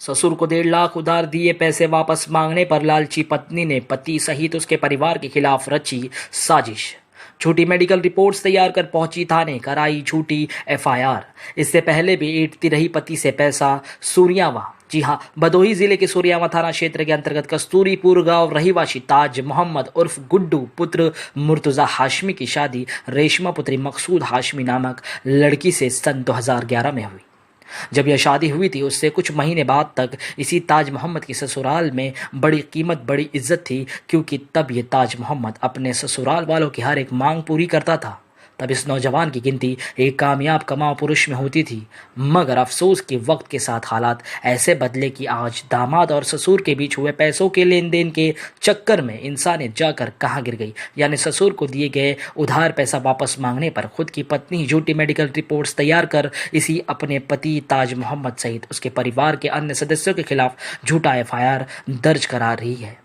ससुर को 1.5 लाख उधार दिए पैसे वापस मांगने पर लालची पत्नी ने पति सहित उसके परिवार के खिलाफ रची साजिश। झूठी मेडिकल रिपोर्ट्स तैयार कर पहुंची थाने, कराई झूठी एफआईआर। इससे पहले भी ऐंठती रही पति से पैसा। सूर्यावा, जी हाँ, भदोही जिले के सूर्यावा थाना क्षेत्र के अंतर्गत कस्तूरीपुर गांव रहीवासी ताज मोहम्मद उर्फ गुड्डू पुत्र मुर्तजा हाशमी की शादी रेशमा पुत्री मकसूद हाशमी नामक लड़की से सन 2011 में हुई। जब यह शादी हुई थी उससे कुछ महीने बाद तक इसी ताज मोहम्मद की ससुराल में बड़ी कीमत बड़ी इज्जत थी, क्योंकि तब ये ताज मोहम्मद अपने ससुराल वालों की हर एक मांग पूरी करता था। तब इस नौजवान की गिनती एक कामयाब कमाऊ पुरुष में होती थी। मगर अफसोस कि वक्त के साथ हालात ऐसे बदले कि आज दामाद और ससुर के बीच हुए पैसों के लेन देन के चक्कर में इंसानियत जाकर कहाँ गिर गई। यानी ससुर को दिए गए उधार पैसा वापस मांगने पर खुद की पत्नी झूठी मेडिकल रिपोर्ट्स तैयार कर इसी अपने पति ताज मोहम्मद सहित उसके परिवार के अन्य सदस्यों के खिलाफ झूठा एफआईआर दर्ज करा रही है।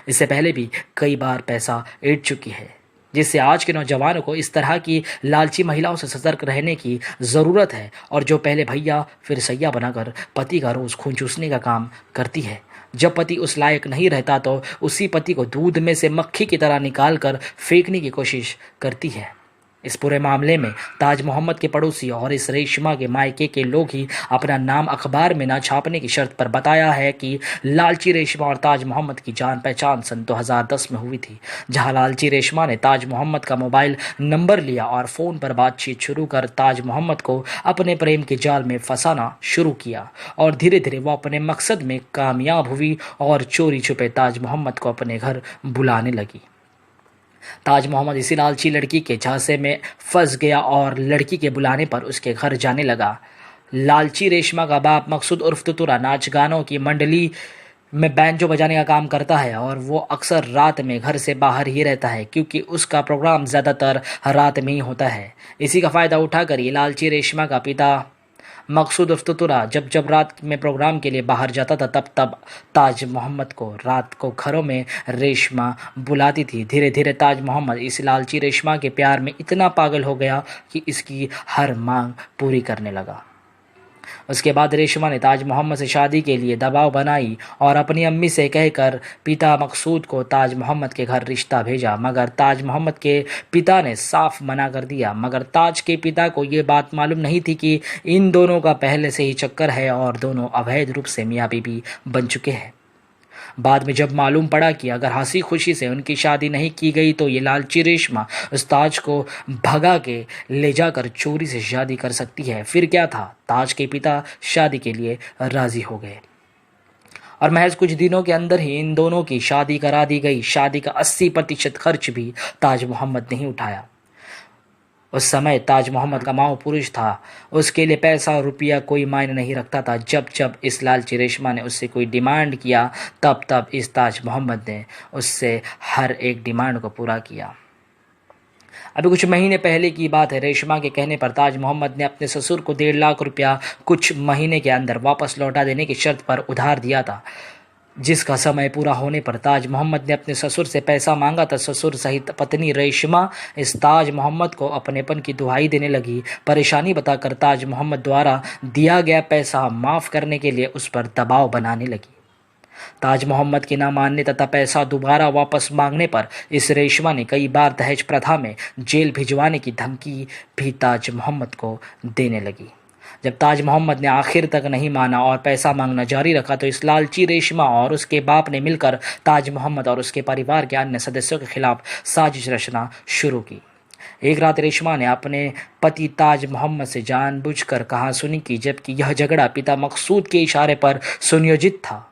इससे पहले भी कई बार पैसा ऐंठ चुकी है, जिससे आज के नौजवानों को इस तरह की लालची महिलाओं से सतर्क रहने की ज़रूरत है, और जो पहले भैया फिर सैया बनाकर पति का रोज़ खून चूसने का काम करती है। जब पति उस लायक नहीं रहता तो उसी पति को दूध में से मक्खी की तरह निकाल कर फेंकने की कोशिश करती है। इस पूरे मामले में ताज मोहम्मद के पड़ोसी और इस रेशमा के मायके के लोग ही अपना नाम अखबार में न छापने की शर्त पर बताया है कि लालची रेशमा और ताज मोहम्मद की जान पहचान सन 2010 में हुई थी, जहां लालची रेशमा ने ताज मोहम्मद का मोबाइल नंबर लिया और फ़ोन पर बातचीत शुरू कर ताज मोहम्मद को अपने प्रेम के जाल में फंसाना शुरू किया, और धीरे धीरे वो अपने मकसद में कामयाब हुई और चोरी छुपे ताज मोहम्मद को अपने घर बुलाने लगी। ताज मोहम्मद इसी लालची लड़की के झांसे में फंस गया और लड़की के बुलाने पर उसके घर जाने लगा। लालची रेशमा का बाप मकसूद उर्फ तुतुरा नाच गानों की मंडली में बैंजो बजाने का काम करता है, और वो अक्सर रात में घर से बाहर ही रहता है, क्योंकि उसका प्रोग्राम ज़्यादातर रात में ही होता है। इसी का फ़ायदा उठाकर ये लालची रेशमा का पिता मकसूद उर्फ तुतुरा जब रात में प्रोग्राम के लिए बाहर जाता था तब ताज मोहम्मद को रात को घरों में रेशमा बुलाती थी। धीरे धीरे ताज मोहम्मद इस लालची रेशमा के प्यार में इतना पागल हो गया कि इसकी हर मांग पूरी करने लगा। उसके बाद रेशमा ने ताज मोहम्मद से शादी के लिए दबाव बनाई और अपनी अम्मी से कहकर पिता मकसूद को ताज मोहम्मद के घर रिश्ता भेजा, मगर ताज मोहम्मद के पिता ने साफ मना कर दिया। मगर ताज के पिता को ये बात मालूम नहीं थी कि इन दोनों का पहले से ही चक्कर है और दोनों अवैध रूप से मियाँ बीवी बन चुके हैं। बाद में जब मालूम पड़ा कि अगर हंसी खुशी से उनकी शादी नहीं की गई तो ये लालची रेशमा उस ताज को भगा के ले जाकर चोरी से शादी कर सकती है। फिर क्या था, ताज के पिता शादी के लिए राजी हो गए और महज कुछ दिनों के अंदर ही इन दोनों की शादी करा दी गई। शादी का 80% खर्च भी ताज मोहम्मद ने ही उठाया। उस समय ताज मोहम्मद कमाऊ पुरुष था, उसके लिए पैसा और रुपया कोई मायने नहीं रखता था। जब इस लालची रेशमा ने उससे कोई डिमांड किया तब इस ताज मोहम्मद ने उससे हर एक डिमांड को पूरा किया। अभी कुछ महीने पहले की बात है। रेशमा के कहने पर ताज मोहम्मद ने अपने ससुर को 1.5 लाख रुपया कुछ महीने के अंदर वापस लौटा देने की शर्त पर उधार दिया था, जिसका समय पूरा होने पर ताज मोहम्मद ने अपने ससुर से पैसा मांगा था। ससुर सहित पत्नी रेशमा इस ताज मोहम्मद को अपनेपन की दुहाई देने लगी। परेशानी बताकर ताज मोहम्मद द्वारा दिया गया पैसा माफ़ करने के लिए उस पर दबाव बनाने लगी। ताज मोहम्मद के ना मानने तथा पैसा दोबारा वापस मांगने पर इस रेशमा ने कई बार दहेज प्रथा में जेल भिजवाने की धमकी भी ताज मोहम्मद को देने लगी। जब ताज मोहम्मद ने आखिर तक नहीं माना और पैसा मांगना जारी रखा तो इस लालची रेशमा और उसके बाप ने मिलकर ताज मोहम्मद और उसके परिवार के अन्य सदस्यों के खिलाफ साजिश रचना शुरू की। एक रात रेशमा ने अपने पति ताज मोहम्मद से जानबूझकर कहासुनी की, जबकि यह झगड़ा पिता मकसूद के इशारे पर सुनियोजित था,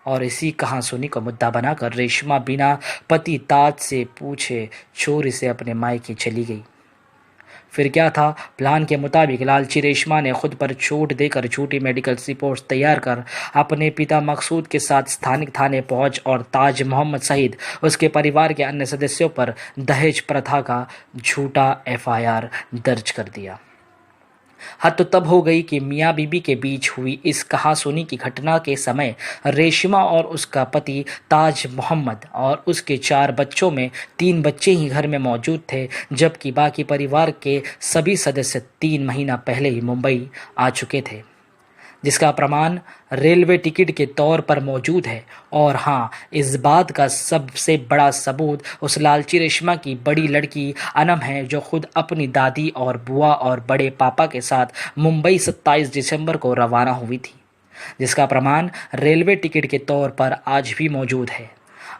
और इसी कहासुनी को मुद्दा बनाकर रेशमा बिना पति ताज से पूछे चोरी से अपने मायके चली गई। फिर क्या था, प्लान के मुताबिक लालची रेशमा ने खुद पर चोट देकर झूठी मेडिकल रिपोर्ट्स तैयार कर अपने पिता मकसूद के साथ स्थानिक थाने पहुंच और ताज मोहम्मद सहित उसके परिवार के अन्य सदस्यों पर दहेज प्रथा का झूठा एफआईआर दर्ज कर दिया। हद तो तब हो गई कि मियाँ बीबी के बीच हुई इस कहासुनी की घटना के समय रेशमा और उसका पति ताज मोहम्मद और उसके 4 बच्चों में 3 बच्चे ही घर में मौजूद थे, जबकि बाकी परिवार के सभी सदस्य 3 महीना पहले ही मुंबई आ चुके थे। जिसका प्रमाण रेलवे टिकट के तौर पर मौजूद है। और हाँ, इस बात का सबसे बड़ा सबूत उस लालची रेशमा की बड़ी लड़की अनम है, जो खुद अपनी दादी और बुआ और बड़े पापा के साथ मुंबई 27 दिसंबर को रवाना हुई थी, जिसका प्रमाण रेलवे टिकट के तौर पर आज भी मौजूद है।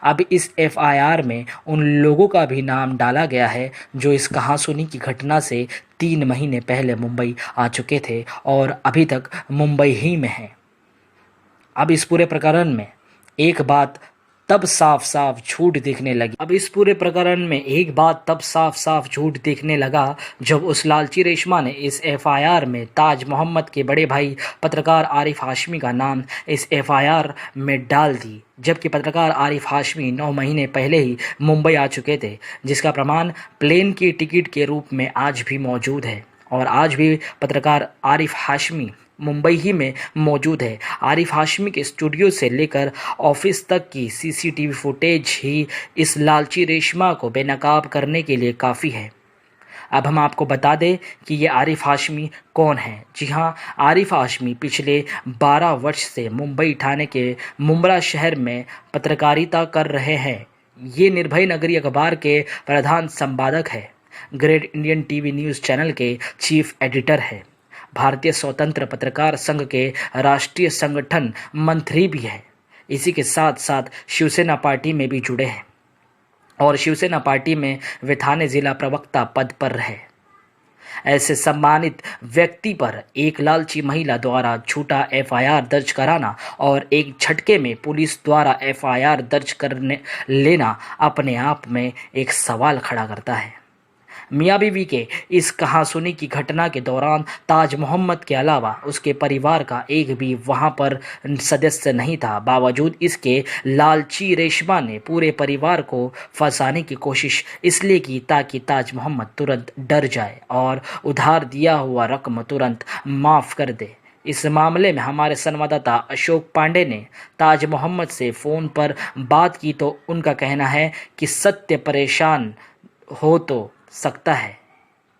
अब इस एफआईआर में उन लोगों का भी नाम डाला गया है जो इस कहासुनी की घटना से 3 महीने पहले मुंबई आ चुके थे और अभी तक मुंबई ही में हैं। अब इस पूरे प्रकरण में एक बात तब साफ साफ झूठ दिखने लगा जब उस लालची रेशमा ने इस एफआईआर में ताज मोहम्मद के बड़े भाई पत्रकार आरिफ हाशमी का नाम इस एफआईआर में डाल दी, जबकि पत्रकार आरिफ हाशमी 9 महीने पहले ही मुंबई आ चुके थे, जिसका प्रमाण प्लेन की टिकट के रूप में आज भी मौजूद है। और आज भी पत्रकार आरिफ हाशमी मुंबई ही में मौजूद है। आरिफ हाशमी के स्टूडियो से लेकर ऑफिस तक की सीसीटीवी फुटेज ही इस लालची रेशमा को बेनकाब करने के लिए काफ़ी है। अब हम आपको बता दें कि ये आरिफ हाशमी कौन है। जी हाँ, आरिफ हाशमी पिछले 12 वर्ष से मुंबई ठाणे के मुंब्रा शहर में पत्रकारिता कर रहे हैं। ये निर्भय नगरी अखबार के प्रधान संपादक है, great Indian TV news channel के चीफ एडिटर है, भारतीय स्वतंत्र पत्रकार संघ के राष्ट्रीय संगठन मंत्री भी है। इसी के साथ साथ शिवसेना पार्टी में भी जुड़े हैं और शिवसेना पार्टी में वे ठाणे जिला प्रवक्ता पद पर रहे। ऐसे सम्मानित व्यक्ति पर एक लालची महिला द्वारा झूठा एफआईआर दर्ज कराना और एक झटके में पुलिस द्वारा एफआईआर दर्ज करने लेना अपने आप में एक सवाल खड़ा करता है। मियाँ बीवी के इस कहासुनी की घटना के दौरान ताज मोहम्मद के अलावा उसके परिवार का एक भी वहां पर सदस्य नहीं था। बावजूद इसके लालची रेशमा ने पूरे परिवार को फंसाने की कोशिश इसलिए की ताकि ताज मोहम्मद तुरंत डर जाए और उधार दिया हुआ रकम तुरंत माफ़ कर दे। इस मामले में हमारे संवाददाता अशोक पांडे ने ताज मोहम्मद से फ़ोन पर बात की तो उनका कहना है कि सत्य परेशान हो तो सकता है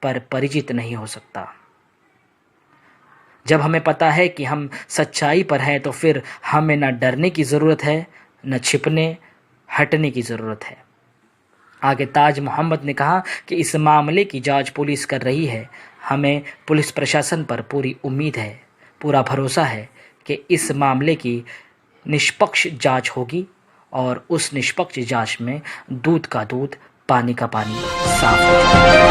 पर परिचित नहीं हो सकता। जब हमें पता है कि हम सच्चाई पर हैं तो फिर हमें न डरने की ज़रूरत है, न छिपने हटने की ज़रूरत है। आगे ताज मोहम्मद ने कहा कि इस मामले की जांच पुलिस कर रही है। हमें पुलिस प्रशासन पर पूरी उम्मीद है, पूरा भरोसा है कि इस मामले की निष्पक्ष जांच होगी और उस निष्पक्ष जांच में दूध का दूध, पानी का पानी साफ हो जाएगा।